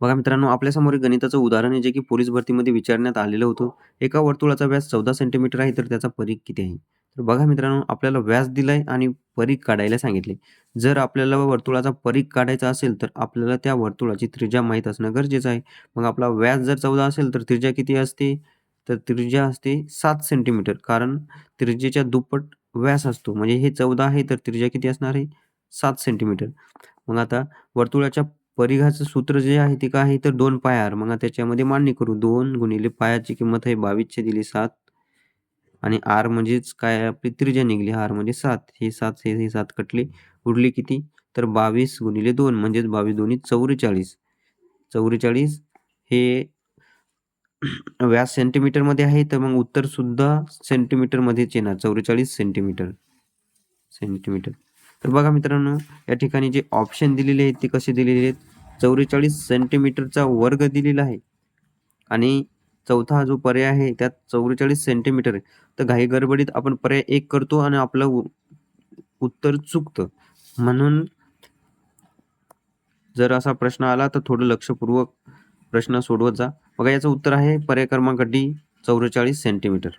बघा मित्रांनो, आपल्यासमोर एक गणिताचं उदाहरण आहे, जे की पोलीस भरतीमध्ये विचारण्यात आलेलं होतं. एका वर्तुळाचा व्यास 14 सेंटीमीटर आहे, तर त्याचा परिघ किती आहे? तर बघा मित्रांनो, आपल्याला व्यास दिलाय आणि परिघ काढायला सांगितले. जर आपल्याला वर्तुळाचा परिघ काढायचा असेल, तर आपल्याला त्या वर्तुळाची त्रिज्या माहीत असणं गरजेचं आहे. मग आपला व्यास जर 14 असेल, तर त्रिज्या किती असते? तर त्रिज्या असते 7 सेंटीमीटर. कारण त्रिज्येच्या दुप्पट व्यास असतो. म्हणजे हे 14 आहे, तर त्रिज्या किती असणार आहे? 7 सेंटीमीटर. मग आता वर्तुळाच्या परिघाचं सूत्र जे आहे ते काय आहे तर 2 पाय r. मग त्याच्यामध्ये मांडणी करू. 2 गुणिले पायाची किंमत आहे 22 दिली 7 आणि r म्हणजेच काय आपली त्रिज्या निघाली. r म्हणजे 7. हे 7 हे 7 कटले. उरले किती? तर 22 गुणिले 2 म्हणजेच 22 दोन्ही 44. 44 हे व्यास सेंटीमीटरमध्ये आहे, तर मग उत्तर सुद्धा सेंटीमीटरमध्येच येणार. 44 सेंटीमीटर. सेंटीमीटर. तर बघा मित्रांनो, या ठिकाणी जे ऑप्शन दिलेले आहेत ते कसे दिलेले आहेत? 44 सेंटीमीटरचा वर्ग दिलेला आहे आणि चौथा जो पर्याय आहे त्यात 44 सेंटीमीटर आहे. तर घाई गडबडीत आपण पर्याय 1 करतो आणि आपलं उत्तर चुकतं. म्हणून जर असा प्रश्न आला तर थोडं लक्षपूर्वक प्रश्न सोडवत जा. बघा याचं उत्तर आहे पर्याय क्रमांक डी 44 सेंटीमीटर.